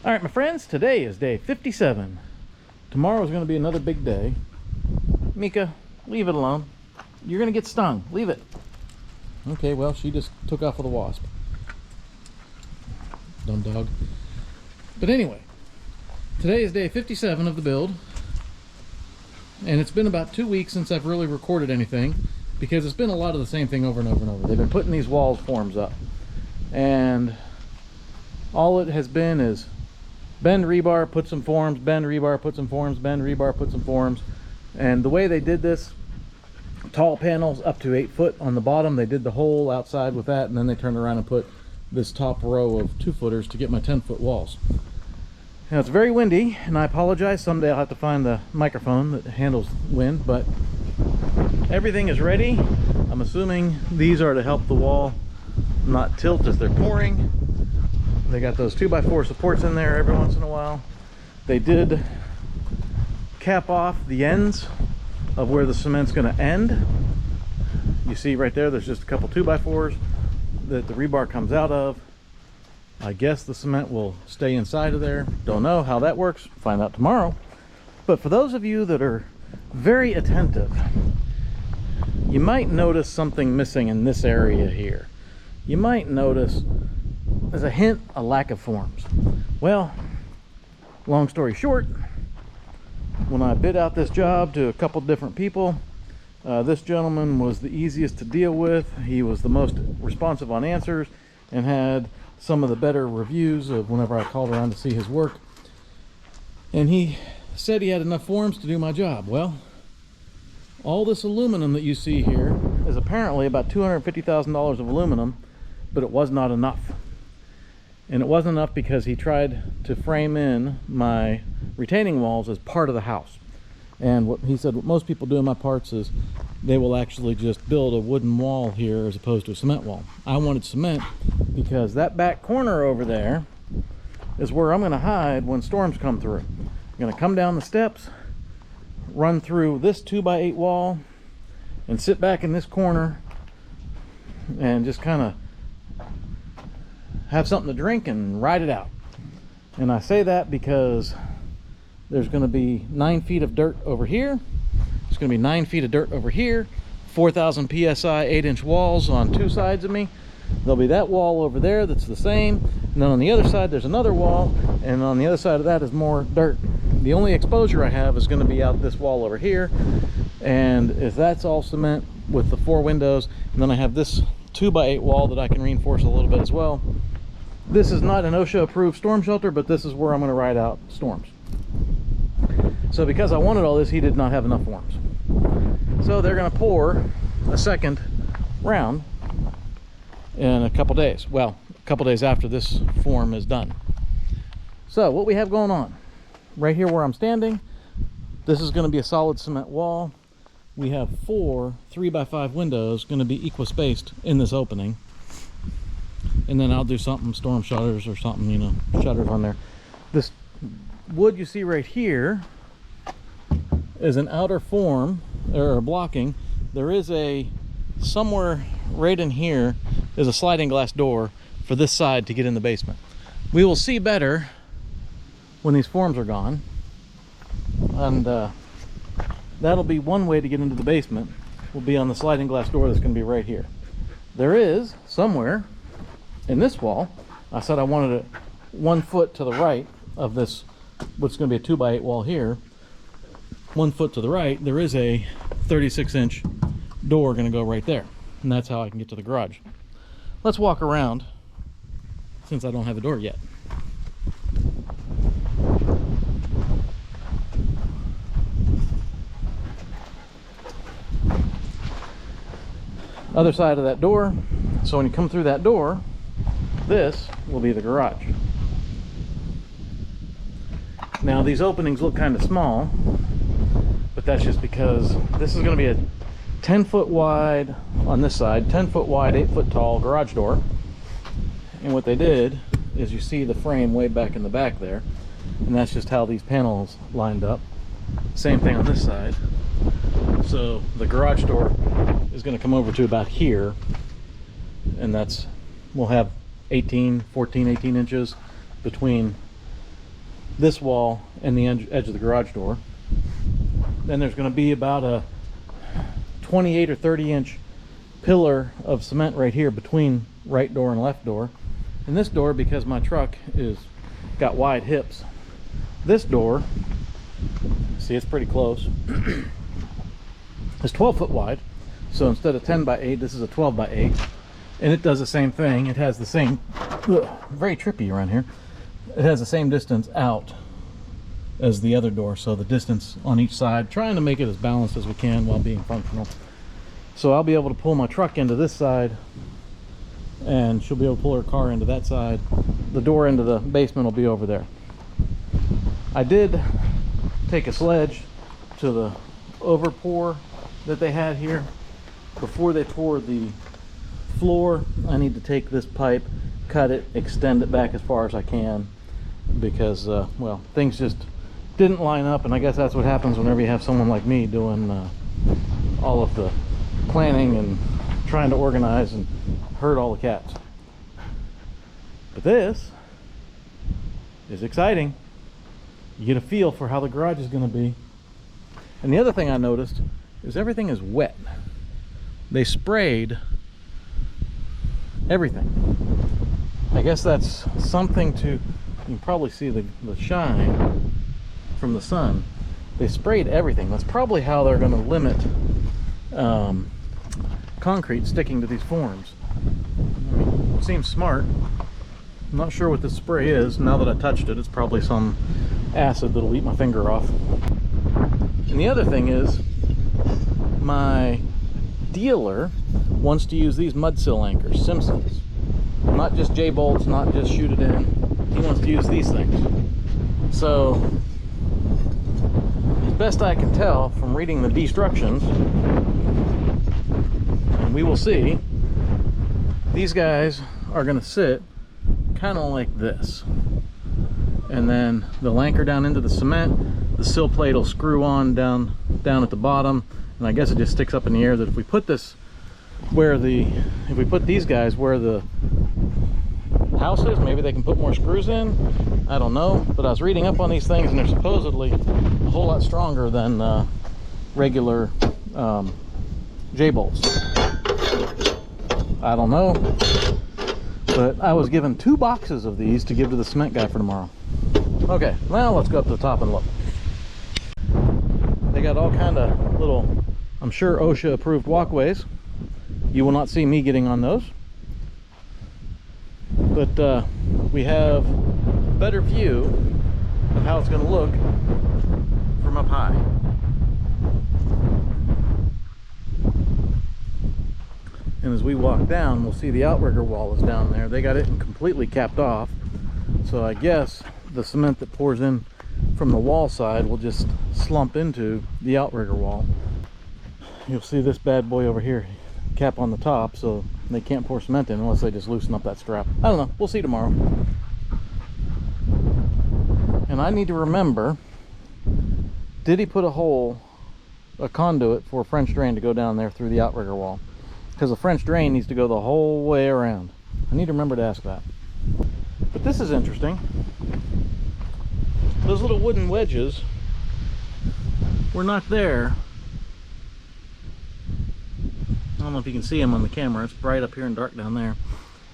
All right, my friends, today is day 57. Tomorrow is going to be another big day. Mika, leave it alone. You're going to get stung. Leave it. Okay, well, she just took off with a wasp. Dumb dog. But anyway, today is day 57 of the build. And it's been about 2 weeks since I've really recorded anything, because it's been a lot of the same thing over and over and over. They've been putting these walls forms up. And all it has been is bend rebar, put some forms, bend rebar, put some forms, bend rebar, put some forms. And the way they did this, tall panels up to 8 foot on the bottom, they did the whole outside with that, and then they turned around and put this top row of 2-footers to get my 10-foot walls. Now it's very windy, and I apologize. Someday I'll have to find the microphone that handles wind, but everything is ready. I'm assuming these are to help the wall not tilt as they're pouring. They got those 2x4 supports in there every once in a while. They did cap off the ends of where the cement's going to end. You see right there, there's just a couple 2x4s that the rebar comes out of. I guess the cement will stay inside of there. Don't know how that works. Find out tomorrow. But for those of you that are very attentive, you might notice something missing in this area here. You might notice there's a hint, a lack of forms. Well, long story short, when I bid out this job to a couple different people, this gentleman was the easiest to deal with. He was the most responsive on answers and had some of the better reviews of whenever I called around to see his work. And he said he had enough forms to do my job. Well, all this aluminum that you see here is apparently about $250,000 of aluminum, but it was not enough. And it wasn't enough because he tried to frame in my retaining walls as part of the house. And what he said, what most people do in my parts is they will actually just build a wooden wall here as opposed to a cement wall. I wanted cement because that back corner over there is where I'm going to hide when storms come through. I'm going to come down the steps, run through this 2x8 wall, and sit back in this corner and just kind of have something to drink and ride it out. And I say that because there's going to be 9 feet of dirt over here. There's going to be 9 feet of dirt over here. 4,000 psi 8-inch walls on 2 sides of me. There'll be that wall over there that's the same. And then on the other side there's another wall, and on the other side of that is more dirt. The only exposure I have is going to be out this wall over here. And if that's all cement with the 4 windows, and then I have this 2x8 wall that I can reinforce a little bit as well. This is not an OSHA approved storm shelter, but this is where I'm going to ride out storms. So because I wanted all this, he did not have enough forms. So they're going to pour a second round in a couple days. Well, a couple days after this form is done. So what we have going on right here where I'm standing, this is going to be a solid cement wall. We have 4 3x5 windows going to be equal spaced in this opening. And then I'll do something, storm shutters or something, you know, shutters on there. This wood you see right here is an outer form or a blocking. There is a, somewhere right in here is a sliding glass door for this side to get in the basement. We will see better when these forms are gone. And that'll be one way to get into the basement, will be on the sliding glass door that's going to be right here. There is somewhere in this wall, I said I wanted it 1 foot to the right of this, what's going to be a 2x8 wall here. 1 foot to the right, there is a 36-inch door going to go right there, and that's how I can get to the garage. Let's walk around since I don't have a door yet. Other side of that door. So when you come through that door, this will be the garage. Now these openings look kind of small, but that's just because this is going to be a 10-foot wide on this side, 10-foot wide, 8-foot tall garage door. And what they did is, you see the frame way back in the back there, and that's just how these panels lined up. Same thing on this side. So the garage door is going to come over to about here, and that's, we'll have 18 inches between this wall and the edge of the garage door. Then there's going to be about a 28 or 30 inch pillar of cement right here between right door and left door. And this door, because my truck is got wide hips, this door, see, it's pretty close, it's 12 foot wide. So instead of 10 by 8, this is a 12 by 8, and it does the same thing. It has the same, very trippy around here, it has the same distance out as the other door, so the distance on each side, trying to make it as balanced as we can while being functional. So I'll be able to pull my truck into this side, and she'll be able to pull her car into that side. The door into the basement will be over there. I did take a sledge to the overpour that they had here. Before they pour the floor, I need to take this pipe, cut it, extend it back as far as I can, because well, things just didn't line up, and I guess that's what happens whenever you have someone like me doing all of the planning and trying to organize and herd all the cats. But this is exciting. You get a feel for how the garage is going to be. And the other thing I noticed is everything is wet. They sprayed everything. I guess that's something to, you can probably see the shine from the sun. They sprayed everything. That's probably how they're going to limit concrete sticking to these forms. I mean, it seems smart. I'm not sure what this spray is. Now that I touched it, it's probably some acid that'll eat my finger off. And the other thing is, my dealer wants to use these mud sill anchors, Simpsons. Not just J-bolts, not just shoot it in. He wants to use these things. So, as best I can tell from reading the instructions, and we will see, these guys are going to sit kind of like this. And then they'll anchor down into the cement. The sill plate will screw on down at the bottom. And I guess it just sticks up in the air that if we put this where if we put these guys where the house is, maybe they can put more screws in. I don't know, but I was reading up on these things, and they're supposedly a whole lot stronger than regular J-bolts. I don't know, but I was given 2 boxes of these to give to the cement guy for tomorrow. Okay, well, let's go up to the top and look. They got all kind of little, I'm sure, OSHA approved walkways. You will not see me getting on those, but we have a better view of how it's going to look from up high. And as we walk down, we'll see the outrigger wall is down there. They got it completely capped off, so I guess the cement that pours in from the wall side will just slump into the outrigger wall. You'll see this bad boy over here cap on the top, so they can't pour cement in unless they just loosen up that strap. I don't know, we'll see tomorrow. And I need to remember, did he put a conduit for a French drain to go down there through the outrigger wall? Because the French drain needs to go the whole way around. I need to remember to ask that. But this is interesting. Those little wooden wedges were not there. I don't know if you can see them on the camera. It's bright up here and dark down there.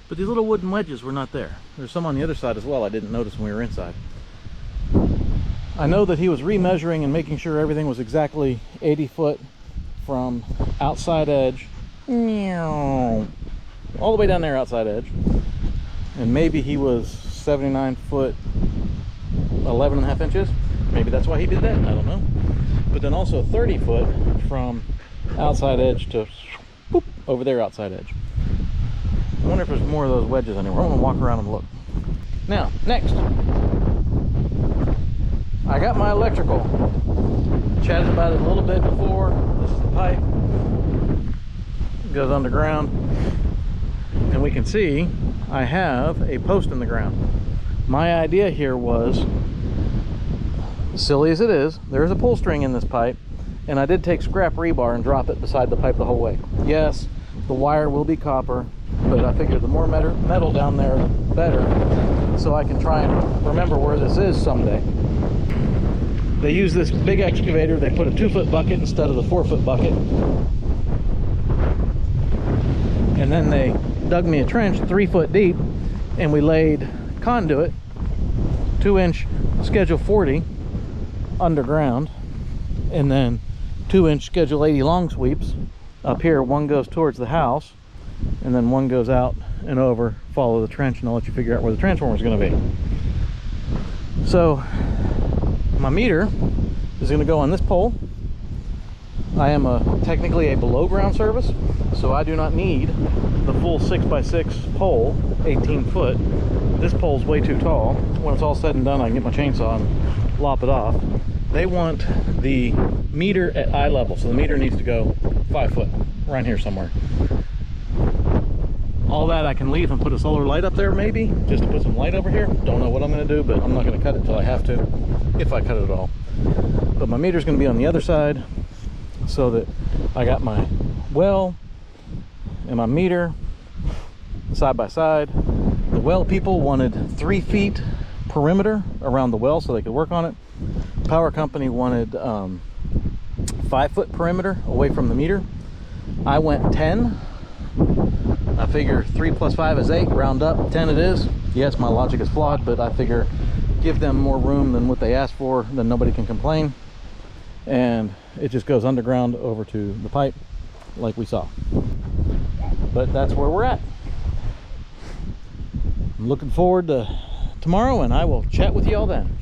But these little wooden wedges were not there. There's some on the other side as well I didn't notice when we were inside. I know that he was remeasuring and making sure everything was exactly 80 foot from outside edge all the way down there outside edge. And maybe he was 79 foot 11.5 inches. Maybe that's why he did that. I don't know. But then also 30 foot from outside edge to whoop, over there outside edge. I wonder if there's more of those wedges anywhere. I'm gonna walk around and look. Now, next, I got my electrical. Chatted about it a little bit before. This is the pipe. It goes underground. And we can see I have a post in the ground. My idea here was, silly as it is, there's a pull string in this pipe, and I did take scrap rebar and drop it beside the pipe the whole way. Yes, the wire will be copper. but I figured the more metal down there, the better, so I can try and remember where this is someday. They use this big excavator. They put a 2-foot bucket instead of the 4-foot bucket. And then they dug me a trench 3 foot deep, and we laid conduit 2-inch schedule 40 underground, and then 2-inch schedule 80 long sweeps up here. One goes towards the house, and then one goes out and over, follow the trench, and I'll let you figure out where the transformer is going to be. So my meter is going to go on this pole. I am technically a below ground service, so I do not need the full 6x6 pole, 18 foot. This pole's way too tall. When it's all said and done, I can get my chainsaw and lop it off. They want the meter at eye level, so the meter needs to go 5 foot, around here somewhere. All that I can leave and put a solar light up there, maybe, just to put some light over here. Don't know what I'm going to do, but I'm not going to cut it till I have to, if I cut it at all. But my meter's going to be on the other side, so that I got my well and my meter side by side. The well people wanted 3 feet perimeter around the well so they could work on it. Power company wanted 5 foot perimeter away from the meter. I went 10. I figure 3 plus 5 is 8, round up, 10 it is. Yes, my logic is flawed, but I figure give them more room than what they asked for, then nobody can complain. And it just goes underground over to the pipe like we saw. But that's where we're at. I'm looking forward to tomorrow, and I will chat with you all then.